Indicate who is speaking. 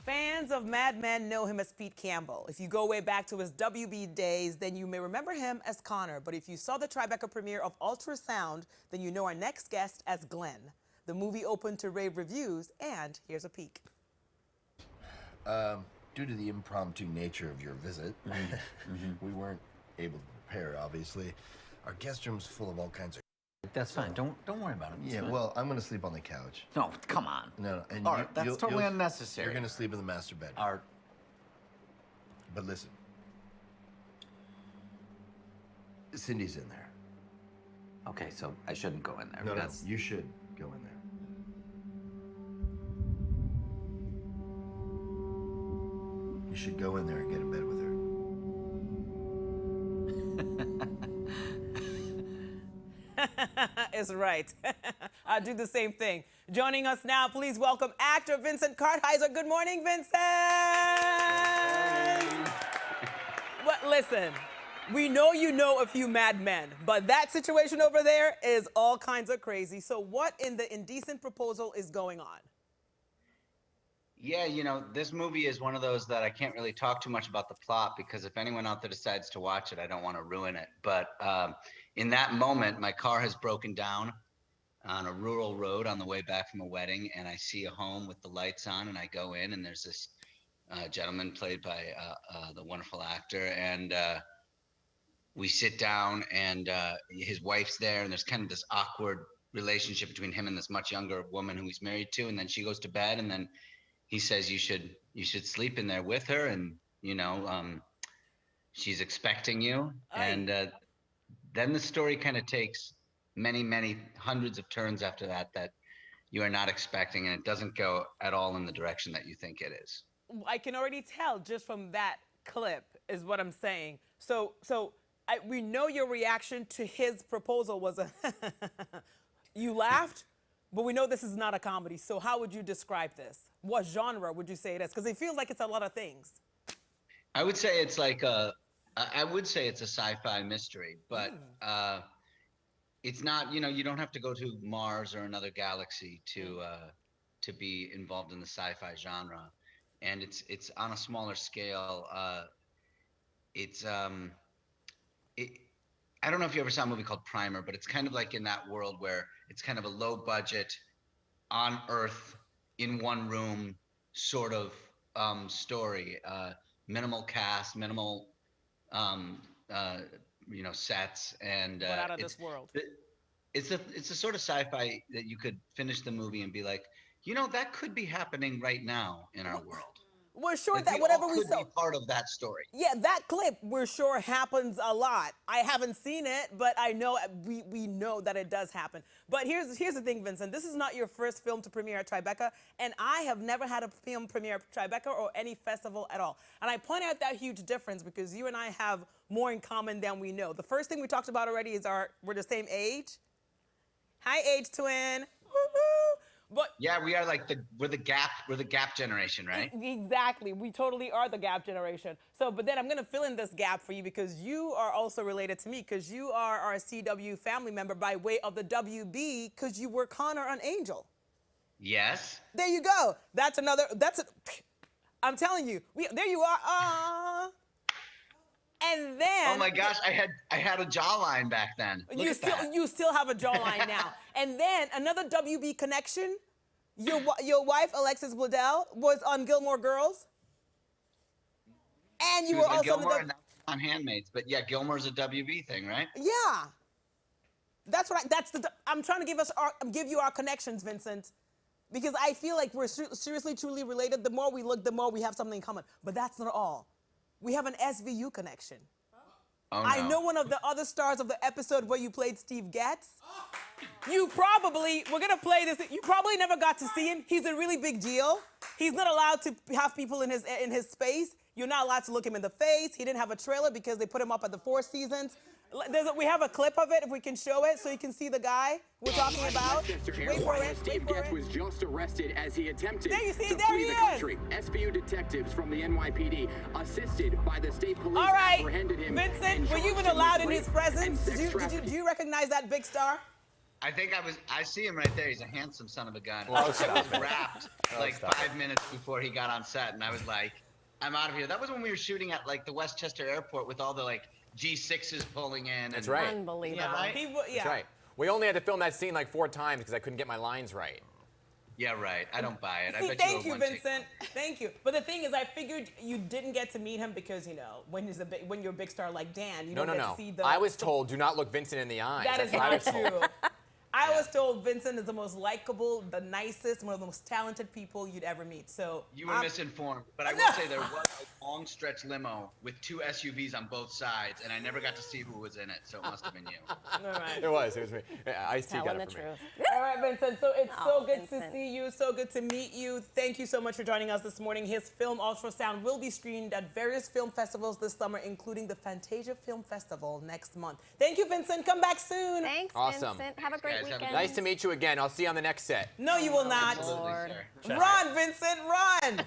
Speaker 1: Fans of Mad Men know him as Pete Campbell. If you go way back to his WB days, then you may remember him as Connor. But if you saw the Tribeca premiere of Ultrasound, then you know our next guest as Glenn. The movie opened to rave reviews, and here's a peek.
Speaker 2: Due to the impromptu nature of your visit, we weren't able to prepare, obviously. Our guest room's full of all kinds of...
Speaker 3: That's fine. Don't worry about it.
Speaker 2: Yeah, well, I'm gonna sleep on the couch.
Speaker 3: No, come on.
Speaker 2: No, and
Speaker 3: Art, that's totally unnecessary.
Speaker 2: You're gonna sleep in the master bedroom.
Speaker 3: Art.
Speaker 2: But listen. Cindy's in there.
Speaker 3: Okay, so I shouldn't go in there.
Speaker 2: No, you should go in there. You should go in there and get in bed with her.
Speaker 1: Is right. I'll do the same thing. Joining us now, please welcome actor Vincent Kartheiser. Good morning, Vincent. Well, listen, we know you know a few Mad Men, but that situation over there is all kinds of crazy. So what in the indecent proposal is going on?
Speaker 4: Yeah, you know, this movie is one of those that I can't really talk too much about the plot because if anyone out there decides to watch it, I don't want to ruin it. But in that moment, my car has broken down on a rural road on the way back from a wedding, and I see a home with the lights on, and I go in, and there's this gentleman played by the wonderful actor, and we sit down, and his wife's there, and there's kind of this awkward relationship between him and this much younger woman who he's married to, and then she goes to bed, and then he says you should sleep in there with her, and you know she's expecting you. And then the story kind of takes many hundreds of turns after that you are not expecting, and it doesn't go at all in the direction that you think it is.
Speaker 1: I can already tell just from that clip is what I'm saying. So we know your reaction to his proposal was you laughed. But we know this is not a comedy, so how would you describe this? What genre would you say it is? Because it feels like it's a lot of things.
Speaker 4: I would say it's like I would say it's a sci-fi mystery, but it's not. You know, you don't have to go to Mars or another galaxy to be involved in the sci-fi genre, and it's on a smaller scale. I don't know if you ever saw a movie called Primer, but it's kind of like in that world where it's kind of a low budget, on Earth, in one room sort of story. Minimal cast, minimal you know, sets, and
Speaker 1: but out of this world.
Speaker 4: It's a sort of sci-fi that you could finish the movie and be like, you know, that could be happening right now in our world.
Speaker 1: We're sure
Speaker 4: like
Speaker 1: that whatever we saw,
Speaker 4: be part of that story.
Speaker 1: Yeah, that clip we're sure happens a lot. I haven't seen it, but I know we know that it does happen. But here's the thing, Vincent. This is not your first film to premiere at Tribeca, and I have never had a film premiere at Tribeca or any festival at all. And I point out that huge difference because you and I have more in common than we know. The first thing we talked about already is we're the same age. Hi, age twin. Woo-hoo. But
Speaker 4: yeah, we are like we're the gap generation, right?
Speaker 1: Exactly. We totally are the gap generation. So, but then I'm going to fill in this gap for you because you are also related to me because you are our CW family member by way of the WB because you were Connor on Angel.
Speaker 4: Yes.
Speaker 1: There you go. I'm telling you. There you are. And then
Speaker 4: oh my gosh, I had a jawline back then.
Speaker 1: You still have a jawline now. And then another WB connection. Your wife Alexis Bledel was on Gilmore Girls. And you were also
Speaker 4: Gilmore on Handmaids, but yeah, Gilmore's a WB thing, right?
Speaker 1: Yeah. I'm trying to give you our connections, Vincent. Because I feel like we're seriously truly related. The more we look, the more we have something in common. But that's not all. We have an SVU connection.
Speaker 4: Oh, no.
Speaker 1: I know one of the other stars of the episode where you played Steve Getz. We're gonna play this. You probably never got to see him. He's a really big deal. He's not allowed to have people in his space. You're not allowed to look him in the face. He didn't have a trailer because they put him up at the Four Seasons. We have a clip of it if we can show it so you can see the guy we're talking about. Wait for it.
Speaker 5: Steve Getz was just arrested as he attempted to
Speaker 1: flee
Speaker 5: the country. SVU detectives from the NYPD, assisted by the state police,
Speaker 1: all right,
Speaker 5: apprehended him.
Speaker 1: Vincent, were you even allowed in his presence? Do you recognize that big star?
Speaker 4: I think I see him right there. He's a handsome son of a gun.
Speaker 6: Oh,
Speaker 4: I was
Speaker 6: stop it.
Speaker 4: wrapped like 5 minutes before he got on set, and I was like, I'm out of here. That was when we were shooting at like the Westchester airport with all the like G6s pulling in.
Speaker 6: That's right.
Speaker 7: Unbelievable.
Speaker 1: Yeah,
Speaker 4: right?
Speaker 6: That's right. We only had to film that scene like 4 times because I couldn't get my lines right.
Speaker 4: Yeah, right. I don't buy it. I
Speaker 1: See,
Speaker 4: bet
Speaker 1: thank
Speaker 4: you,
Speaker 1: you, Vincent. Thank you. But the thing is, I figured you didn't get to meet him because, you know, when you're a big star like Dan, you don't get to see the.
Speaker 6: I was told, do not look Vincent in the eyes.
Speaker 1: That is
Speaker 6: That's what I
Speaker 1: not
Speaker 6: was told.
Speaker 1: true. I was told Vincent is the most likable, the nicest, one of the most talented people you'd ever meet. So
Speaker 4: You were misinformed, but I will say there was a long stretch limo with 2 SUVs on both sides, and I never got to see who was in it, so it must have been you.
Speaker 1: All right.
Speaker 6: It was me. Ice-T got
Speaker 7: Telling
Speaker 6: it
Speaker 7: the
Speaker 6: for me.
Speaker 7: truth.
Speaker 1: All right, Vincent. So it's
Speaker 7: Oh,
Speaker 1: so good to
Speaker 7: Vincent.
Speaker 1: see you, so good to meet you. Thank you so much for joining us this morning. His film Ultrasound will be screened at various film festivals this summer, including the Fantasia Film Festival next month. Thank you, Vincent. Come back soon.
Speaker 7: Thanks,
Speaker 6: Awesome.
Speaker 7: Vincent. Have a great
Speaker 4: Guys, have a
Speaker 7: weekend.
Speaker 4: good
Speaker 6: Nice to meet you again. I'll see you on the next set.
Speaker 1: No, you will not.
Speaker 4: Absolutely,
Speaker 7: Lord.
Speaker 4: sir.
Speaker 1: Run, Vincent, run.
Speaker 6: Okay.